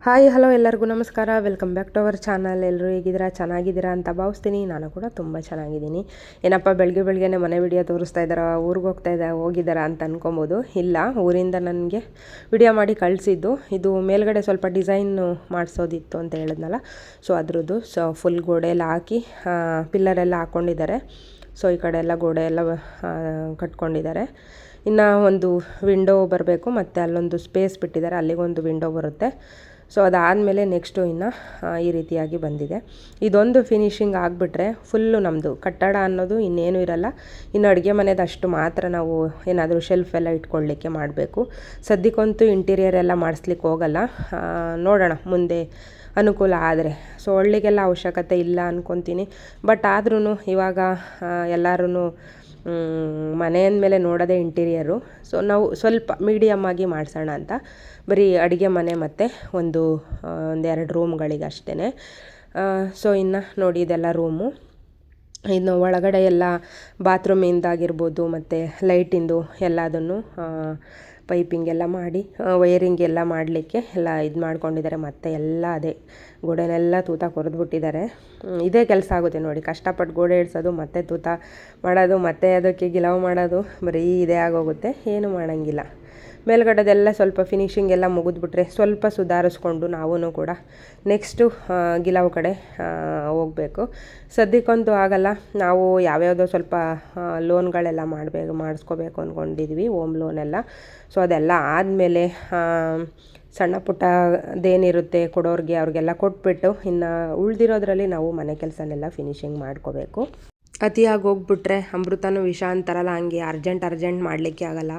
Hi hello ಎಲ್ಲರಿಗೂ ನಮಸ್ಕಾರ. Welcome back to our channel. ಎಲ್ಲರೂ ಹೇಗಿದ್ದೀರಾ? ಚೆನ್ನಾಗಿದ್ದೀರಾ ಅಂತ ಭಾವಿಸ್ತೀನಿ. ನಾನು ಕೂಡ ತುಂಬ ಚೆನ್ನಾಗಿದ್ದೀನಿ. ಏನಪ್ಪ ಬೆಳಗ್ಗೆನೇ ಮನೆ ವಿಡಿಯೋ ತೋರಿಸ್ತಾ ಇದ್ದಾರಾ, ಊರಿಗೆ ಹೋಗಿದ್ದಾರಾ ಅಂತ ಅನ್ಕೊಬೋದು. ಇಲ್ಲ, ಊರಿಂದ ನನಗೆ ವಿಡಿಯೋ ಮಾಡಿ ಕಳಿಸಿದ್ದು. ಇದು ಮೇಲ್ಗಡೆ ಸ್ವಲ್ಪ ಡಿಸೈನ್ ಮಾಡಿಸೋದಿತ್ತು ಅಂತ ಹೇಳಿದ್ನಲ್ಲ, ಸೊ ಅದ್ರದ್ದು ಫುಲ್ ಗೋಡೆ ಎಲ್ಲ ಹಾಕಿ ಪಿಲ್ಲರೆಲ್ಲ ಹಾಕ್ಕೊಂಡಿದ್ದಾರೆ. ಸೊ ಈ ಕಡೆ ಎಲ್ಲ ಗೋಡೆ ಎಲ್ಲ ಕಟ್ಕೊಂಡಿದ್ದಾರೆ. ಇನ್ನು ಒಂದು ವಿಂಡೋ ಬರಬೇಕು, ಮತ್ತು ಅಲ್ಲೊಂದು ಸ್ಪೇಸ್ ಬಿಟ್ಟಿದ್ದಾರೆ, ಅಲ್ಲಿಗೊಂದು ವಿಂಡೋ ಬರುತ್ತೆ. ಸೊ ಅದಾದಮೇಲೆ ನೆಕ್ಸ್ಟು ಇನ್ನು ಈ ರೀತಿಯಾಗಿ ಬಂದಿದೆ. ಇದೊಂದು ಫಿನಿಷಿಂಗ್ ಆಗಿಬಿಟ್ರೆ ಫುಲ್ಲು ನಮ್ಮದು ಕಟ್ಟಡ ಅನ್ನೋದು ಇನ್ನೇನು ಇರಲ್ಲ. ಇನ್ನು ಅಡುಗೆ ಮನೆದು ಅಷ್ಟು ಮಾತ್ರ ನಾವು ಏನಾದರೂ ಶೆಲ್ಫ್ ಎಲ್ಲ ಇಟ್ಕೊಳ್ಳಿಕ್ಕೆ ಮಾಡಬೇಕು. ಸದ್ಯಕ್ಕಂತೂ ಇಂಟೀರಿಯರ್ ಎಲ್ಲ ಮಾಡಿಸ್ಲಿಕ್ಕೆ ಹೋಗಲ್ಲ. ನೋಡೋಣ ಮುಂದೆ ಅನುಕೂಲ ಆದರೆ. ಸೊ ಒಳ್ಳಿಗೆಲ್ಲ ಅವಶ್ಯಕತೆ ಇಲ್ಲ ಅಂದ್ಕೊತೀನಿ. ಬಟ್ ಆದ್ರೂ ಇವಾಗ ಎಲ್ಲರೂ ಮನೆ ಅಂದಮೇಲೆ ನೋಡೋದೇ ಇಂಟೀರಿಯರು. ಸೊ ನಾವು ಸ್ವಲ್ಪ ಮೀಡಿಯಮ್ ಆಗಿ ಮಾಡಿಸೋಣ ಅಂತ ಬರೀ ಅಡುಗೆ ಮನೆ ಮತ್ತು ಒಂದೆರಡು ರೂಮ್ಗಳಿಗೆ ಅಷ್ಟೇ. ಸೊ ಇನ್ನು ನೋಡಿ, ಇದೆಲ್ಲ ರೂಮು. ಇನ್ನು ಒಳಗಡೆ ಎಲ್ಲ ಬಾತ್ರೂಮಿಂದಾಗಿರ್ಬೋದು ಮತ್ತು ಲೈಟಿಂದು ಎಲ್ಲದನ್ನು ಪೈಪಿಂಗ್ ಎಲ್ಲ ಮಾಡಿ ವೈರಿಂಗ್ ಎಲ್ಲ ಮಾಡಲಿಕ್ಕೆ ಎಲ್ಲ ಇದು ಮಾಡ್ಕೊಂಡಿದ್ದಾರೆ. ಮತ್ತು ಎಲ್ಲ ಅದೇ ಗೋಡೆನೆಲ್ಲ ತೂತ ಕೊರೆದ್ಬಿಟ್ಟಿದ್ದಾರೆ. ಇದೇ ಕೆಲಸ ಆಗುತ್ತೆ ನೋಡಿ, ಕಷ್ಟಪಟ್ಟು ಗೋಡೆ ಇಡ್ಸೋದು, ಮತ್ತು ತೂತ ಮಾಡೋದು, ಮತ್ತು ಅದಕ್ಕೆ ಗಿಲಾವ್ ಮಾಡೋದು, ಬರೀ ಇದೇ ಆಗೋಗುತ್ತೆ. ಏನು ಮಾಡೋಂಗಿಲ್ಲ. ಮೇಲ್ಗಡೆದೆಲ್ಲ ಸ್ವಲ್ಪ ಫಿನಿಷಿಂಗ್ ಎಲ್ಲ ಮುಗಿದ್ಬಿಟ್ರೆ ಸ್ವಲ್ಪ ಸುಧಾರಿಸ್ಕೊಂಡು ನಾವು ಕೂಡ ನೆಕ್ಸ್ಟು ಗಿಲಾವ್ ಕಡೆ ಹೋಗಬೇಕು. ಸದ್ಯಕ್ಕಂತೂ ಆಗಲ್ಲ. ನಾವು ಯಾವ್ಯಾವುದೋ ಸ್ವಲ್ಪ ಲೋನ್ಗಳೆಲ್ಲ ಮಾಡಿಸ್ಕೋಬೇಕು ಅಂದ್ಕೊಂಡಿದ್ವಿ, ಹೋಮ್ ಲೋನೆಲ್ಲ. ಸೊ ಅದೆಲ್ಲ ಆದಮೇಲೆ ಸಣ್ಣ ಪುಟ್ಟದೇನಿರುತ್ತೆ ಕೊಡೋರಿಗೆ ಅವ್ರಿಗೆಲ್ಲ ಕೊಟ್ಬಿಟ್ಟು ಇನ್ನು ಉಳಿದಿರೋದ್ರಲ್ಲಿ ನಾವು ಮನೆ ಕೆಲಸನೆಲ್ಲ ಫಿನಿಷಿಂಗ್ ಮಾಡ್ಕೋಬೇಕು. ಅತಿಯಾಗಿ ಹೋಗ್ಬಿಟ್ರೆ ಅಮೃತನೂ ವಿಷ ಅಂತಾರಲ್ಲ, ಹಂಗೆ ಅರ್ಜೆಂಟ್ ಮಾಡಲಿಕ್ಕೆ ಆಗಲ್ಲ.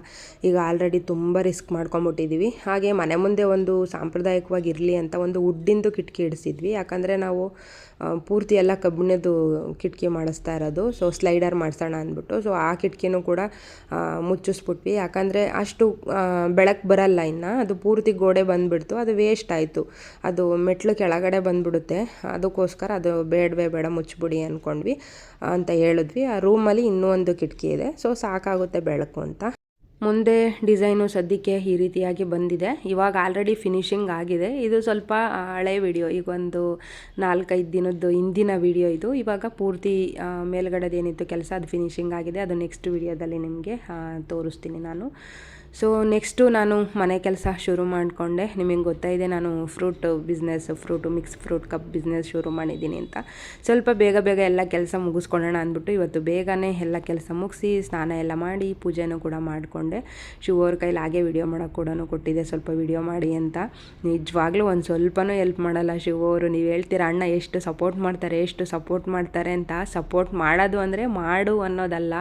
ಈಗ ಆಲ್ರೆಡಿ ತುಂಬ ರಿಸ್ಕ್ ಮಾಡ್ಕೊಂಬಿಟ್ಟಿದ್ದೀವಿ. ಹಾಗೆ ಮನೆ ಮುಂದೆ ಒಂದು ಸಾಂಪ್ರದಾಯಿಕವಾಗಿ ಇರಲಿ ಅಂತ ಒಂದು ವುಡ್ಡಿಂದು ಕಿಟಕಿ ಇಡಿಸಿದ್ವಿ. ಯಾಕಂದರೆ ನಾವು ಪೂರ್ತಿ ಎಲ್ಲ ಕಬ್ಬಿಣದ್ದು ಕಿಟಕಿ ಮಾಡಿಸ್ತಾ ಇರೋದು. ಸೊ ಸ್ಲೈಡರ್ ಮಾಡಿಸೋಣ ಅಂದ್ಬಿಟ್ಟು ಸೊ ಆ ಕಿಟಕಿನೂ ಕೂಡ ಮುಚ್ಚಿಸ್ಬಿಟ್ವಿ. ಯಾಕಂದರೆ ಅಷ್ಟು ಬೆಳಕು ಬರಲ್ಲ. ಇನ್ನು ಅದು ಪೂರ್ತಿ ಗೋಡೆ ಬಂದುಬಿಡ್ತು, ಅದು ವೇಸ್ಟ್ ಆಯಿತು. ಅದು ಮೆಟ್ಲು ಕೆಳಗಡೆ ಬಂದುಬಿಡುತ್ತೆ. ಅದಕ್ಕೋಸ್ಕರ ಅದು ಬೇಡ ಮುಚ್ಚಿಬಿಡಿ ಅಂದ್ಕೊಂಡ್ವಿ ಅಂತ ಹೇಳಿದ್ವಿ. ಆ ರೂಮಲ್ಲಿ ಇನ್ನೂ ಒಂದು ಕಿಟಕಿ ಇದೆ, ಸೊ ಸಾಕಾಗುತ್ತೆ ಬೆಳಕು ಅಂತ. ಮುಂದೆ ಡಿಸೈನು ಸದ್ಯಕ್ಕೆ ಈ ರೀತಿಯಾಗಿ ಬಂದಿದೆ. ಇವಾಗ ಆಲ್ರೆಡಿ ಫಿನಿಷಿಂಗ್ ಆಗಿದೆ. ಇದು ಸ್ವಲ್ಪ ಹಳೆ ವಿಡಿಯೋ, ಈಗ ಒಂದು 4-5 ದಿನದ್ದು ಹಿಂದಿನ ವಿಡಿಯೋ ಇದು. ಇವಾಗ ಪೂರ್ತಿ ಮೇಲ್ಗಡೆದೇನಿತ್ತು ಕೆಲಸ ಅದು ಫಿನಿಷಿಂಗ್ ಆಗಿದೆ. ಅದು ನೆಕ್ಸ್ಟ್ ವಿಡಿಯೋದಲ್ಲಿ ನಿಮಗೆ ತೋರಿಸ್ತೀನಿ ನಾನು. ಸೊ ನೆಕ್ಸ್ಟು ನಾನು ಮನೆ ಕೆಲಸ ಶುರು ಮಾಡಿಕೊಂಡೆ. ನಿಮಗೆ ಗೊತ್ತಾಯಿದೆ ನಾನು ಮಿಕ್ಸ್ ಫ್ರೂಟ್ ಕಪ್ ಬಿಸ್ನೆಸ್ ಶುರು ಮಾಡಿದ್ದೀನಿ ಅಂತ. ಸ್ವಲ್ಪ ಬೇಗ ಎಲ್ಲ ಕೆಲಸ ಮುಗಿಸ್ಕೊಳ್ಳೋಣ ಅಂದ್ಬಿಟ್ಟು ಇವತ್ತು ಬೇಗನೆ ಎಲ್ಲ ಕೆಲಸ ಮುಗಿಸಿ ಸ್ನಾನ ಎಲ್ಲ ಮಾಡಿ ಪೂಜೆನೂ ಕೂಡ ಮಾಡಿಕೊಂಡೆ. ಶಿವವ್ರ ಕೈಲಿ ಹಾಗೆ ವಿಡಿಯೋ ಮಾಡೋಕ್ಕೆ ಕೂಡ ಕೊಟ್ಟಿದ್ದೆ, ಸ್ವಲ್ಪ ವಿಡಿಯೋ ಮಾಡಿ ಅಂತ. ನಿಜವಾಗ್ಲೂ ಒಂದು ಸ್ವಲ್ಪನೂ ಹೆಲ್ಪ್ ಮಾಡಲ್ಲ ಶಿವವರು. ನೀವು ಹೇಳ್ತೀರ ಅಣ್ಣ ಎಷ್ಟು ಸಪೋರ್ಟ್ ಮಾಡ್ತಾರೆ ಅಂತ. ಸಪೋರ್ಟ್ ಮಾಡೋದು ಅಂದರೆ ಮಾಡು ಅನ್ನೋದಲ್ಲ.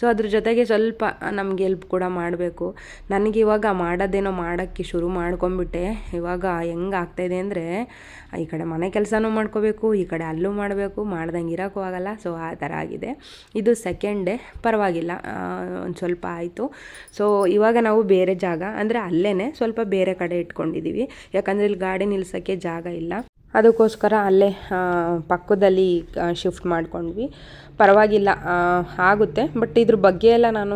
ಸೊ ಅದ್ರ ಜೊತೆಗೆ ಸ್ವಲ್ಪ ನಮಗೆ ಹೆಲ್ಪ್ ಕೂಡ ಮಾಡಬೇಕು. ನನಗಿವಾಗ ಮಾಡೋದೇನೋ ಮಾಡೋಕ್ಕೆ ಶುರು ಮಾಡ್ಕೊಂಬಿಟ್ಟೆ. ಇವಾಗ ಹೆಂಗೆ ಆಗ್ತಾಯಿದೆ ಅಂದರೆ ಈ ಕಡೆ ಮನೆ ಕೆಲಸನೂ ಮಾಡ್ಕೋಬೇಕು, ಈ ಕಡೆ ಅಲ್ಲೂ ಮಾಡಬೇಕು, ಮಾಡ್ದಂಗೆ ಇರೋಕ್ಕೂ ಆಗಲ್ಲ. ಸೊ ಆ ಥರ ಆಗಿದೆ. ಇದು ಸೆಕೆಂಡ್ ಡೇ, ಪರವಾಗಿಲ್ಲ, ಒಂದು ಸ್ವಲ್ಪ ಆಯಿತು. ಸೊ ಇವಾಗ ನಾವು ಬೇರೆ ಜಾಗ ಅಂದರೆ ಅಲ್ಲೇ ಸ್ವಲ್ಪ ಬೇರೆ ಕಡೆ ಇಟ್ಕೊಂಡಿದ್ದೀವಿ. ಯಾಕಂದರೆ ಇಲ್ಲಿ ಗಾಡಿ ನಿಲ್ಸೋಕ್ಕೆ ಜಾಗ ಇಲ್ಲ. ಅದಕ್ಕೋಸ್ಕರ ಅಲ್ಲೇ ಪಕ್ಕದಲ್ಲಿ ಶಿಫ್ಟ್ ಮಾಡ್ಕೊಂಡ್ವಿ. ಪರವಾಗಿಲ್ಲ, ಆಗುತ್ತೆ. ಬಟ್ ಇದ್ರ ಬಗ್ಗೆ ಎಲ್ಲ ನಾನು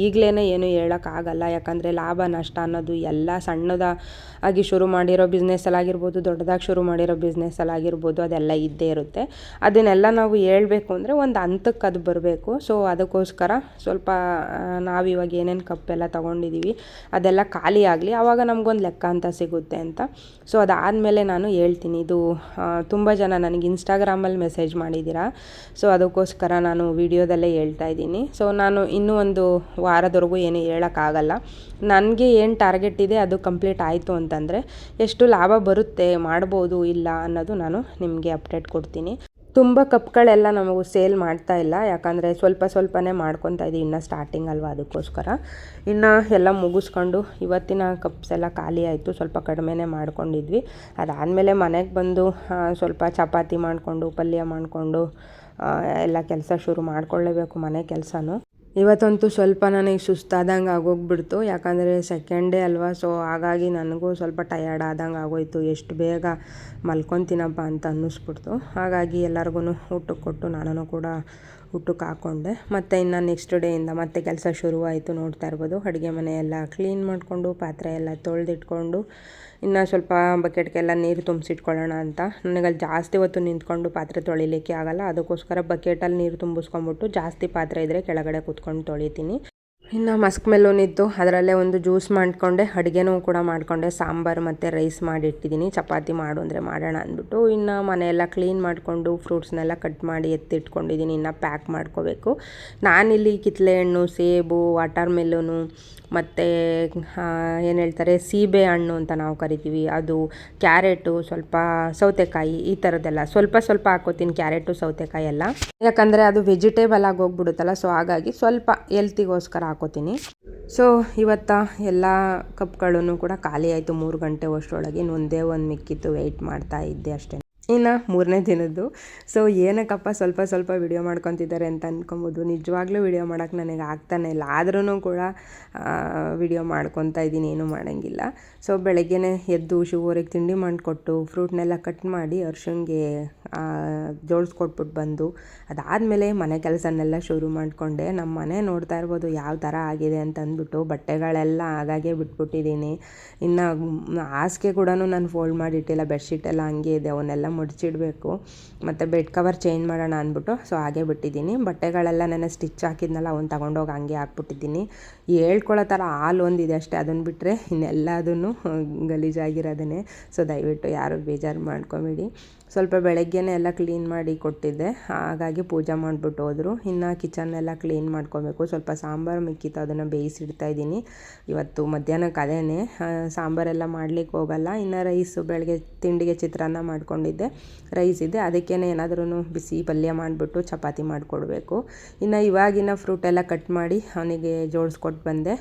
ಈಗಲೇ ಏನು ಹೇಳೋಕ್ಕಾಗಲ್ಲ. ಯಾಕಂದರೆ ಲಾಭ ನಷ್ಟ ಅನ್ನೋದು ಎಲ್ಲ ಸಣ್ಣದಾಗಿ ಶುರು ಮಾಡಿರೋ ಬಿಸ್ನೆಸ್ಸಲ್ಲಾಗಿರ್ಬೋದು, ದೊಡ್ಡದಾಗಿ ಶುರು ಮಾಡಿರೋ ಬಿಸ್ನೆಸ್ಸಲ್ಲಾಗಿರ್ಬೋದು, ಅದೆಲ್ಲ ಇದ್ದೇ ಇರುತ್ತೆ. ಅದನ್ನೆಲ್ಲ ನಾವು ಹೇಳಬೇಕು ಅಂದರೆ ಒಂದು ಹಂತಕ್ಕೆ ಅದು ಬರಬೇಕು. ಸೊ ಅದಕ್ಕೋಸ್ಕರ ಸ್ವಲ್ಪ ನಾವಿವಾಗ ಏನೇನು ಕಪ್ಪೆಲ್ಲ ತೊಗೊಂಡಿದ್ದೀವಿ ಅದೆಲ್ಲ ಖಾಲಿ ಆಗಲಿ, ಆವಾಗ ನಮಗೊಂದು ಲೆಕ್ಕ ಅಂತ ಸಿಗುತ್ತೆ ಅಂತ. ಸೊ ಅದಾದಮೇಲೆ ನಾನು ಹೇಳ್ತೀನಿ. ಇದು ತುಂಬ ಜನ ನನಗೆ ಇನ್ಸ್ಟಾಗ್ರಾಮಲ್ಲಿ ಮೆಸೇಜ್ ಮಾಡಿದ್ದೀರಾ. ಸೊ ಅದಕ್ಕೋಸ್ಕರ ನಾನು ವಿಡಿಯೋದಲ್ಲೇ ಹೇಳ್ತಾ ಇದ್ದೀನಿ. ಸೊ ನಾನು ಇನ್ನೂ ಒಂದು ವಾರದವರೆಗೂ ಏನು ಹೇಳೋಕ್ಕಾಗಲ್ಲ. ನನಗೆ ಏನು ಟಾರ್ಗೆಟ್ ಇದೆ ಅದು ಕಂಪ್ಲೀಟ್ ಆಯಿತು ಅಂತಂದರೆ ಎಷ್ಟು ಲಾಭ ಬರುತ್ತೆ, ಮಾಡ್ಬೋದು ಇಲ್ಲ ಅನ್ನೋದು ನಾನು ನಿಮಗೆ ಅಪ್ಡೇಟ್ ಕೊಡ್ತೀನಿ. ತುಂಬ ಕಪ್ಗಳೆಲ್ಲ ನಮಗೂ ಸೇಲ್ ಮಾಡ್ತಾ ಇಲ್ಲ. ಯಾಕಂದರೆ ಸ್ವಲ್ಪನೇ ಮಾಡ್ಕೊತಾ ಇದ್ದೀವಿ, ಇನ್ನೂ ಸ್ಟಾರ್ಟಿಂಗ್ ಅಲ್ವಾ, ಅದಕ್ಕೋಸ್ಕರ. ಇನ್ನು ಎಲ್ಲ ಮುಗಿಸ್ಕೊಂಡು ಇವತ್ತಿನ ಕಪ್ಸ್ ಎಲ್ಲ ಖಾಲಿ ಆಯಿತು. ಸ್ವಲ್ಪ ಕಡಿಮೆನೇ ಮಾಡ್ಕೊಂಡಿದ್ವಿ. ಅದಾದಮೇಲೆ ಮನೆಗೆ ಬಂದು ಸ್ವಲ್ಪ ಚಪಾತಿ ಮಾಡಿಕೊಂಡು ಪಲ್ಯ ಮಾಡಿಕೊಂಡು ಎಲ್ಲ ಕೆಲಸ ಶುರು ಮಾಡ್ಕೊಳ್ಳೇಬೇಕು, ಮನೆ ಕೆಲಸನೂ. ಇವತ್ತಂತೂ ಸ್ವಲ್ಪ ನನಗೆ ಸುಸ್ತಾದಂಗೆ ಆಗೋಗ್ಬಿಡ್ತು. ಯಾಕಂದರೆ ಸೆಕೆಂಡ್ ಡೇ ಅಲ್ವಾ. ಸೊ ಹಾಗಾಗಿ ನನಗೂ ಸ್ವಲ್ಪ ಟಯರ್ಡ್ ಆದಂಗೆ ಆಗೋಯ್ತು. ಎಷ್ಟು ಬೇಗ ಮಲ್ಕೊತೀನಪ್ಪ ಅಂತ ಅನ್ನಿಸ್ಬಿಡ್ತು. ಹಾಗಾಗಿ ಎಲ್ಲರಿಗೂ ಊಟಕ್ಕೆ ಕೊಟ್ಟು ನಾನು ಕೂಡ ಊಟಕ್ಕೆ ಹಾಕ್ಕೊಂಡೆ. ಮತ್ತು ಇನ್ನು ನೆಕ್ಸ್ಟ್ ಡೇಯಿಂದ ಮತ್ತೆ ಕೆಲಸ ಶುರುವಾಯಿತು. ನೋಡ್ತಾ ಇರ್ಬೋದು, ಅಡುಗೆ ಮನೆ ಎಲ್ಲ ಕ್ಲೀನ್ ಮಾಡಿಕೊಂಡು ಪಾತ್ರೆ ಎಲ್ಲ ತೊಳೆದಿಟ್ಕೊಂಡು ಇನ್ನು ಸ್ವಲ್ಪ ಬಕೆಟ್ಗೆಲ್ಲ ನೀರು ತುಂಬಿಸಿಟ್ಕೊಳ್ಳೋಣ ಅಂತ. ನನಗಲ್ಲಿ ಜಾಸ್ತಿ ಹೊತ್ತು ನಿಂತ್ಕೊಂಡು ಪಾತ್ರೆ ತೊಳಿಲಿಕ್ಕೆ ಆಗೋಲ್ಲ, ಅದಕ್ಕೋಸ್ಕರ ಬಕೆಟಲ್ಲಿ ನೀರು ತುಂಬಿಸ್ಕೊಂಬಿಟ್ಟು ಜಾಸ್ತಿ ಪಾತ್ರೆ ಇದ್ದರೆ ಕೆಳಗಡೆ ಕೂತ್ಕೊಂಡು ತೊಳಿತೀನಿ. ಇನ್ನು ಮಸ್ಕ್ ಮೆಲೂನ್ ಇತ್ತು, ಅದರಲ್ಲೇ ಒಂದು ಜ್ಯೂಸ್ ಮಾಡಿಕೊಂಡೆ, ಅಡುಗೆನೂ ಕೂಡ ಮಾಡಿಕೊಂಡೆ. ಸಾಂಬಾರು ಮತ್ತು ರೈಸ್ ಮಾಡಿಟ್ಟಿದ್ದೀನಿ, ಚಪಾತಿ ಮಾಡು ಅಂದರೆ ಮಾಡೋಣ ಅಂದ್ಬಿಟ್ಟು. ಇನ್ನು ಮನೆಯೆಲ್ಲ ಕ್ಲೀನ್ ಮಾಡಿಕೊಂಡು ಫ್ರೂಟ್ಸ್ನೆಲ್ಲ ಕಟ್ ಮಾಡಿ ಎತ್ತಿಟ್ಕೊಂಡಿದ್ದೀನಿ. ಇನ್ನು ಪ್ಯಾಕ್ ಮಾಡ್ಕೋಬೇಕು. ನಾನಿಲ್ಲಿ ಕಿತ್ತಳೆ ಹಣ್ಣು, ಸೇಬು, ವಾಟರ್ ಮೆಲೂನು ಮತ್ತು ಏನು ಹೇಳ್ತಾರೆ ಸೀಬೆ ಹಣ್ಣು ಅಂತ ನಾವು ಕರಿತೀವಿ, ಅದು, ಕ್ಯಾರೆಟು, ಸ್ವಲ್ಪ ಸೌತೆಕಾಯಿ, ಈ ಥರದ್ದೆಲ್ಲ ಸ್ವಲ್ಪ ಸ್ವಲ್ಪ ಹಾಕೋತೀನಿ. ಕ್ಯಾರೆಟು ಸೌತೆಕಾಯಿ ಎಲ್ಲ, ಯಾಕಂದರೆ ಅದು ವೆಜಿಟೇಬಲ್ ಆಗಿ ಹೋಗ್ಬಿಡುತ್ತಲ್ಲ, ಸೊ ಹಾಗಾಗಿ ಸ್ವಲ್ಪ ಹೆಲ್ತಿಗೋಸ್ಕರ ಹಾಕೋತೀನಿ. ಸೊ ಇವತ್ತು ಎಲ್ಲ ಕಪ್ಗಳನ್ನು ಕೂಡ ಖಾಲಿ ಆಯಿತು 3 ಗಂಟೆ ಅಷ್ಟರೊಳಗೆ. ಇನ್ನೊಂದೇ ಒಂದು ಮಿಕ್ಕಿತ್ತು, ವೆಯ್ಟ್ ಮಾಡ್ತಾ ಇದ್ದೆ ಅಷ್ಟೇ. ಇನ್ನು 3ನೇ ದಿನದ್ದು. ಸೊ ಏನಕ್ಕಪ್ಪ ಸ್ವಲ್ಪ ಸ್ವಲ್ಪ ವಿಡಿಯೋ ಮಾಡ್ಕೊತಿದ್ದಾರೆ ಅಂತ ಅಂದ್ಕೊಬೋದು. ನಿಜವಾಗ್ಲೂ ವಿಡಿಯೋ ಮಾಡೋಕ್ಕೆ ನನಗೆ ಆಗ್ತಾನೆ ಇಲ್ಲ, ಆದ್ರೂ ಕೂಡ ವಿಡಿಯೋ ಮಾಡ್ಕೊತಾ ಇದ್ದೀನಿ, ಏನೂ ಮಾಡೋಂಗಿಲ್ಲ. ಸೊ ಬೆಳಗ್ಗೆನೇ ಎದ್ದು ಶಿವರಿಗೆ ತಿಂಡಿ ಮಾಡಿಕೊಟ್ಟು ಫ್ರೂಟ್ನೆಲ್ಲ ಕಟ್ ಮಾಡಿ ಅರ್ಶನ್ಗೆ ಜೋಡಿಸ್ಕೊಟ್ಬಿಟ್ಟು ಬಂದು ಅದಾದಮೇಲೆ ಮನೆ ಕೆಲಸನೆಲ್ಲ ಶುರು ಮಾಡಿಕೊಂಡೆ. ನಮ್ಮ ಮನೆ ನೋಡ್ತಾ ಇರ್ಬೋದು ಯಾವ ಥರ ಆಗಿದೆ ಅಂತ ಅಂದ್ಬಿಟ್ಟು. ಬಟ್ಟೆಗಳೆಲ್ಲ ಆಗಾಗೆ ಬಿಟ್ಬಿಟ್ಟಿದ್ದೀನಿ. ಇನ್ನು ಹಾಸಿಗೆ ಕೂಡ ನಾನು ಫೋಲ್ಡ್ ಮಾಡಿಟ್ಟಿಲ್ಲ, ಬೆಡ್ಶೀಟೆಲ್ಲ ಹಂಗೆ ಇದೆ, ಅವನ್ನೆಲ್ಲ ಮುಡ್ಚಿಡಬೇಕು. ಮತ್ತು ಬೆಡ್ ಕವರ್ ಚೇಂಜ್ ಮಾಡೋಣ ಅಂದ್ಬಿಟ್ಟು ಸೊ ಹಾಗೆ ಬಿಟ್ಟಿದ್ದೀನಿ. ಬಟ್ಟೆಗಳೆಲ್ಲ ನಾನು ಸ್ಟಿಚ್ ಹಾಕಿದ್ನಲ್ಲ, ಅವನ್ನ ತಗೊಂಡೋಗಿ ಹಂಗೆ ಹಾಕ್ಬಿಟ್ಟಿದ್ದೀನಿ. ಹೇಳ್ಕೊಳ್ಳೋ ಥರ ಹಾಲು ಒಂದಿದೆ ಅಷ್ಟೇ, ಅದನ್ನು ಬಿಟ್ಟರೆ ಇನ್ನೆಲ್ಲದನ್ನು ಗಲೀಜಾಗಿರೋದೇ. ಸೊ ದಯವಿಟ್ಟು ಯಾರು ಬೇಜಾರು ಮಾಡ್ಕೊಬೇಡಿ. ಸ್ವಲ್ಪ ಬೆಳಗ್ಗೆನೇ ಎಲ್ಲ ಕ್ಲೀನ್ ಮಾಡಿ ಕೊಟ್ಟಿದ್ದೆ, ಹಾಗಾಗಿ ಪೂಜೆ ಮಾಡಿಬಿಟ್ಟು ಹೋದರು. ಇನ್ನು ಕಿಚನ್ನೆಲ್ಲ ಕ್ಲೀನ್ ಮಾಡ್ಕೊಬೇಕು. ಸ್ವಲ್ಪ ಸಾಂಬಾರು ಮಿಕ್ಕಿತ್ತು, ಅದನ್ನು ಬೇಯಿಸಿಡ್ತಾಯಿದ್ದೀನಿ. ಇವತ್ತು ಮಧ್ಯಾಹ್ನಕ್ಕೆ ಅದೇನೆ, ಸಾಂಬಾರೆಲ್ಲ ಮಾಡ್ಲಿಕ್ಕೆ ಹೋಗಲ್ಲ. ಇನ್ನು ರೈಸು ಬೆಳಗ್ಗೆ ತಿಂಡಿಗೆ ಚಿತ್ರಾನ್ನ ಮಾಡ್ಕೊಂಡಿದ್ದೆ, ರೈಸ್ ಇದೆ, ಅದಕ್ಕೇ ಏನಾದ್ರೂ ಬಿಸಿ ಪಲ್ಯ ಮಾಡಿಬಿಟ್ಟು ಚಪಾತಿ ಮಾಡಿಕೊಡ್ಬೇಕು. ಇನ್ನು ಇವಾಗಿನ ಫ್ರೂಟೆಲ್ಲ ಕಟ್ ಮಾಡಿ ಅವನಿಗೆ ಜೋಡಿಸ್ಕೊಟ್ಟು ಬಂದೆ.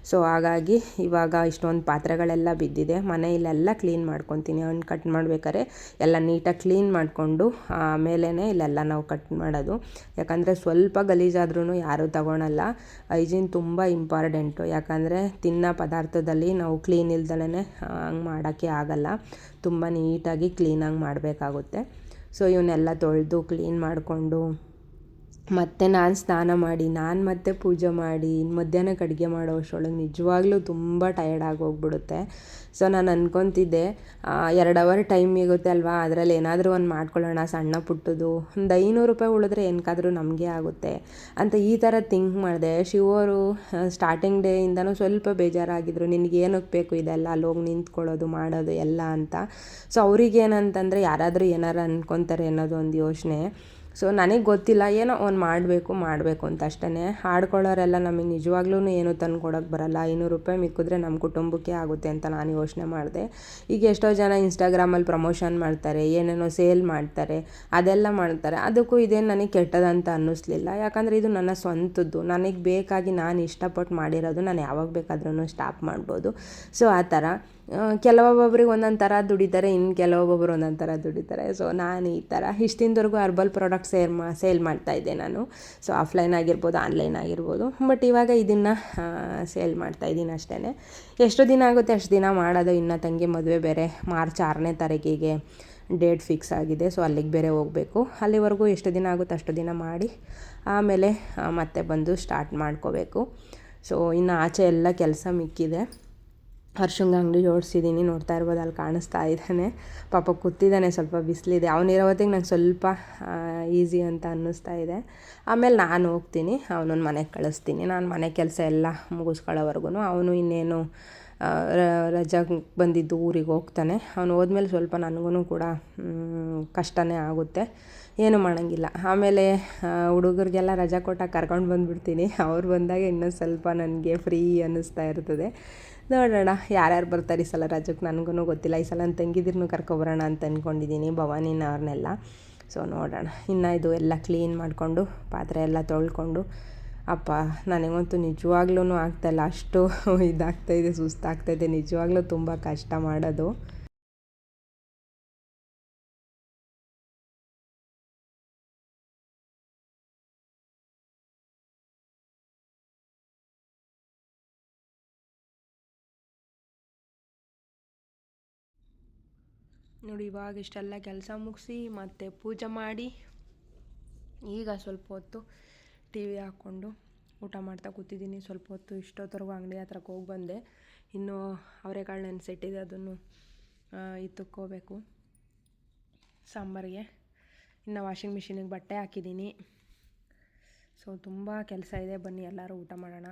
ಸೊ ಹಾಗಾಗಿ ಇವಾಗ ಇಷ್ಟೊಂದು ಪಾತ್ರೆಗಳೆಲ್ಲ ಬಿದ್ದಿದೆ. ಮನೆಯಲ್ಲೆಲ್ಲ ಕ್ಲೀನ್ ಮಾಡ್ಕೊತೀನಿ. ಅವ್ನು ಕಟ್ ಮಾಡ್ಬೇಕಾದ್ರೆ ಎಲ್ಲ ನೀಟಾಗಿ ಕ್ಲೀನ್ ಮಾಡಿಕೊಂಡು ಆಮೇಲೆ ಇಲ್ಲೆಲ್ಲ ನಾವು ಕಟ್ ಮಾಡೋದು. ಯಾಕಂದರೆ ಸ್ವಲ್ಪ ಗಲೀಜಾದ್ರೂ ಯಾರೂ ತಗೊಳಲ್ಲ. ಹೈಜೀನ್ ತುಂಬ ಇಂಪಾರ್ಟೆಂಟು, ಯಾಕಂದರೆ ತಿನ್ನೋ ಪದಾರ್ಥದಲ್ಲಿ ನಾವು ಕ್ಲೀನ್ ಇಲ್ದಲೇ ಹಂಗೆ ಮಾಡೋಕ್ಕೆ ಆಗಲ್ಲ. ತುಂಬ ನೀಟಾಗಿ ಕ್ಲೀನಾಗಿ ಮಾಡಬೇಕಾಗುತ್ತೆ. ಸೊ ಇವನ್ನೆಲ್ಲ ತೊಳೆದು ಕ್ಲೀನ್ ಮಾಡಿಕೊಂಡು ಮತ್ತು ನಾನು ಸ್ನಾನ ಮಾಡಿ ನಾನು ಮತ್ತೆ ಪೂಜೆ ಮಾಡಿ ಮಧ್ಯಾಹ್ನಕ್ಕೆ ಅಡುಗೆ ಮಾಡೋ ಅಷ್ಟರೊಳಗೆ ನಿಜವಾಗ್ಲೂ ತುಂಬ ಟಯರ್ಡ್ ಆಗೋಗ್ಬಿಡುತ್ತೆ. ಸೊ ನಾನು ಅಂದ್ಕೊತಿದ್ದೆ 2 ಅವರ್ ಟೈಮ್ ಇರುತ್ತೆ ಅಲ್ವಾ, ಅದರಲ್ಲಿ ಏನಾದರೂ ಒಂದು ಮಾಡ್ಕೊಳ್ಳೋಣ ಸಣ್ಣ ಪುಟ್ಟದು, ಒಂದು 500 ರೂಪಾಯಿ ಉಳಿದ್ರೆ ಏನಕ್ಕಾದ್ರೂ ನಮಗೆ ಆಗುತ್ತೆ ಅಂತ ಈ ಥರ ಥಿಂಕ್ ಮಾಡಿದೆ. ಶಿವರು ಸ್ಟಾರ್ಟಿಂಗ್ ಡೇಯಿಂದನೂ ಸ್ವಲ್ಪ ಬೇಜಾರಾಗಿದ್ದರು, ನಿನಗೆ ಏನಕ್ಕೆ ಬೇಕು ಇದೆಲ್ಲ, ಅಲ್ಲಿ ಹೋಗಿ ನಿಂತ್ಕೊಳ್ಳೋದು ಮಾಡೋದು ಎಲ್ಲ ಅಂತ. ಸೊ ಅವ್ರಿಗೇನಂತಂದರೆ ಯಾರಾದರೂ ಏನಾರು ಅಂದ್ಕೊತಾರೆ ಅನ್ನೋದು ಒಂದು ಯೋಚನೆ. ಸೊ ನನಗೆ ಗೊತ್ತಿಲ್ಲ, ಏನೋ ಒಂದು ಮಾಡಬೇಕು ಅಂತ ಅಷ್ಟೇ. ಹಾಡ್ಕೊಳ್ಳೋರೆಲ್ಲ ನಮಗೆ ನಿಜವಾಗ್ಲೂ ಏನೂ ತಂದು ಕೊಡೋಕ್ಕೆ ಬರಲ್ಲ. 500 ರೂಪಾಯಿ ಮಿಕ್ಕಿದ್ರೆ ನಮ್ಮ ಕುಟುಂಬಕ್ಕೆ ಆಗುತ್ತೆ ಅಂತ ನಾನು ಯೋಚನೆ ಮಾಡಿದೆ. ಈಗ ಎಷ್ಟೋ ಜನ ಇನ್ಸ್ಟಾಗ್ರಾಮಲ್ಲಿ ಪ್ರಮೋಷನ್ ಮಾಡ್ತಾರೆ, ಏನೇನೋ ಸೇಲ್ ಮಾಡ್ತಾರೆ, ಅದೆಲ್ಲ ಮಾಡ್ತಾರೆ. ಅದಕ್ಕೂ ಇದೇನು ನನಗೆ ಕೆಟ್ಟದಂತ ಅನ್ನಿಸ್ಲಿಲ್ಲ, ಯಾಕಂದರೆ ಇದು ನನ್ನ ಸ್ವಂತದ್ದು, ನನಗೆ ಬೇಕಾಗಿ ನಾನು ಇಷ್ಟಪಟ್ಟು ಮಾಡಿರೋದು. ನಾನು ಯಾವಾಗ ಬೇಕಾದ್ರೂ ಸ್ಟಾಪ್ ಮಾಡ್ಬೋದು. ಸೊ ಆ ಥರ ಕೆಲವೊಬ್ಬೊಬ್ರಿಗೆ ಒಂದೊಂದು ಥರ ದುಡಿತಾರೆ, ಇನ್ನು ಕೆಲವೊಬ್ಬೊಬ್ರು ಒಂದೊಂದು ಥರ ದುಡಿತಾರೆ. ಸೊ ನಾನು ಈ ಥರ ಇಷ್ಟಿನವರೆಗೂ ಹರ್ಬಲ್ ಪ್ರಾಡಕ್ಟ್ ಸೇಲ್ ಮಾಡ್ತಾಯಿದ್ದೆ ನಾನು. ಸೊ ಆಫ್ಲೈನ್ ಆಗಿರ್ಬೋದು, ಆನ್ಲೈನ್ ಆಗಿರ್ಬೋದು. ಬಟ್ ಇವಾಗ ಇದನ್ನು ಸೇಲ್ ಮಾಡ್ತಾಯಿದ್ದೀನಿ ಅಷ್ಟೇ. ಎಷ್ಟು ದಿನ ಆಗುತ್ತೆ ಅಷ್ಟು ದಿನ ಮಾಡೋದು. ಇನ್ನು ತಂಗಿ ಮದುವೆ ಬೇರೆ ಮಾರ್ಚ್ 6ನೇ ತಾರೀಕಿಗೆ ಡೇಟ್ ಫಿಕ್ಸ್ ಆಗಿದೆ. ಸೊ ಅಲ್ಲಿಗೆ ಬೇರೆ ಹೋಗಬೇಕು. ಅಲ್ಲಿವರೆಗೂ ಎಷ್ಟು ದಿನ ಆಗುತ್ತೆ ಅಷ್ಟು ದಿನ ಮಾಡಿ ಆಮೇಲೆ ಮತ್ತೆ ಬಂದು ಸ್ಟಾರ್ಟ್ ಮಾಡ್ಕೋಬೇಕು. ಸೊ ಇನ್ನು ಆಚೆ ಎಲ್ಲ ಕೆಲಸ ಮಿಕ್ಕಿದೆ. ಹರ್ಷಂಗೆ ಅಂಗಡಿ ಜೋಡಿಸಿದ್ದೀನಿ, ನೋಡ್ತಾ ಇರ್ಬೋದು, ಅಲ್ಲಿ ಕಾಣಿಸ್ತಾ ಇದ್ದಾನೆ. ಪಾಪ ಕೂತಿದ್ದಾನೆ, ಸ್ವಲ್ಪ ಬಿಸಿಲಿದೆ. ಅವನಿರೋ ಹೊತ್ತಿಗೆ ನಂಗೆ ಸ್ವಲ್ಪ ಈಸಿ ಅಂತ ಅನ್ನಿಸ್ತಾ ಇದೆ. ಆಮೇಲೆ ನಾನು ಹೋಗ್ತೀನಿ, ಅವನನ್ನು ಮನೆಗೆ ಕಳಿಸ್ತೀನಿ. ನಾನು ಮನೆ ಕೆಲಸ ಎಲ್ಲ ಮುಗಿಸ್ಕೊಳ್ಳೋವರೆಗೂ. ಅವನು ಇನ್ನೇನು ರಜಾ ಬಂದಿದ್ದು ಊರಿಗೆ ಹೋಗ್ತಾನೆ. ಅವನು ಹೋದ್ಮೇಲೆ ಸ್ವಲ್ಪ ನನಗೂ ಕೂಡ ಕಷ್ಟನೇ ಆಗುತ್ತೆ, ಏನು ಮಾಡೋಂಗಿಲ್ಲ. ಆಮೇಲೆ ಹುಡುಗರಿಗೆಲ್ಲ ರಜಾ ಕೊಟ್ಟಾಗ ಕರ್ಕೊಂಡು ಬಂದುಬಿಡ್ತೀನಿ. ಅವ್ರು ಬಂದಾಗ ಇನ್ನೊಂದು ಸ್ವಲ್ಪ ನನಗೆ ಫ್ರೀ ಅನ್ನಿಸ್ತಾ ಇರ್ತದೆ. ನೋಡೋಣ ಯಾರ್ಯಾರು ಬರ್ತಾರೆ ಈ ಸಲ ರಜಕ್ಕೆ, ನನಗೂ ಗೊತ್ತಿಲ್ಲ. ಈ ಸಲ ನನ್ನ ತಂಗಿದಿರನ್ನು ಕರ್ಕೊಬರೋಣ ಅಂತ ಅಂದ್ಕೊಂಡಿದ್ದೀನಿ, ಭವಾನಿನ ಅವ್ರನ್ನೆಲ್ಲ. ಸೊ ನೋಡೋಣ. ಇನ್ನು ಇದು ಎಲ್ಲ ಕ್ಲೀನ್ ಮಾಡಿಕೊಂಡು ಪಾತ್ರೆ ಎಲ್ಲ ತೊಳ್ಕೊಂಡು, ಅಪ್ಪ ನನಗಂತೂ ನಿಜವಾಗ್ಲೂ ಆಗ್ತಾಯಿಲ್ಲ, ಅಷ್ಟು ಇದಾಗ್ತಾಯಿದೆ, ಸುಸ್ತಾಗ್ತಾಯಿದೆ. ನಿಜವಾಗ್ಲೂ ತುಂಬ ಕಷ್ಟ ಮಾಡೋದು. ನೋಡಿ ಇವಾಗ ಇಷ್ಟೆಲ್ಲ ಕೆಲಸ ಮುಗಿಸಿ ಮತ್ತೆ ಪೂಜೆ ಮಾಡಿ ಈಗ ಸ್ವಲ್ಪ ಹೊತ್ತು ಟಿ ವಿ ಹಾಕ್ಕೊಂಡು ಊಟ ಮಾಡ್ತಾ ಕೂತಿದ್ದೀನಿ. ಸ್ವಲ್ಪ ಹೊತ್ತು ಇಷ್ಟೊತ್ತರೆಗೂ ಅಂಗಡಿ ಹತ್ರಕ್ಕೆ ಹೋಗಿ ಬಂದೆ. ಇನ್ನು ಅವರೆಕಾಳು ನೆನೆಸಿಟ್ಟಿದೆ, ಅದನ್ನು ಇತ್ತಕ್ಕೋಬೇಕು ಸಾಂಬಾರಿಗೆ. ಇನ್ನು ವಾಷಿಂಗ್ ಮಿಷಿನಿಗೆ ಬಟ್ಟೆ ಹಾಕಿದ್ದೀನಿ. ಸೊ ತುಂಬ ಕೆಲಸ ಇದೆ, ಬನ್ನಿ ಎಲ್ಲರೂ ಊಟ ಮಾಡೋಣ.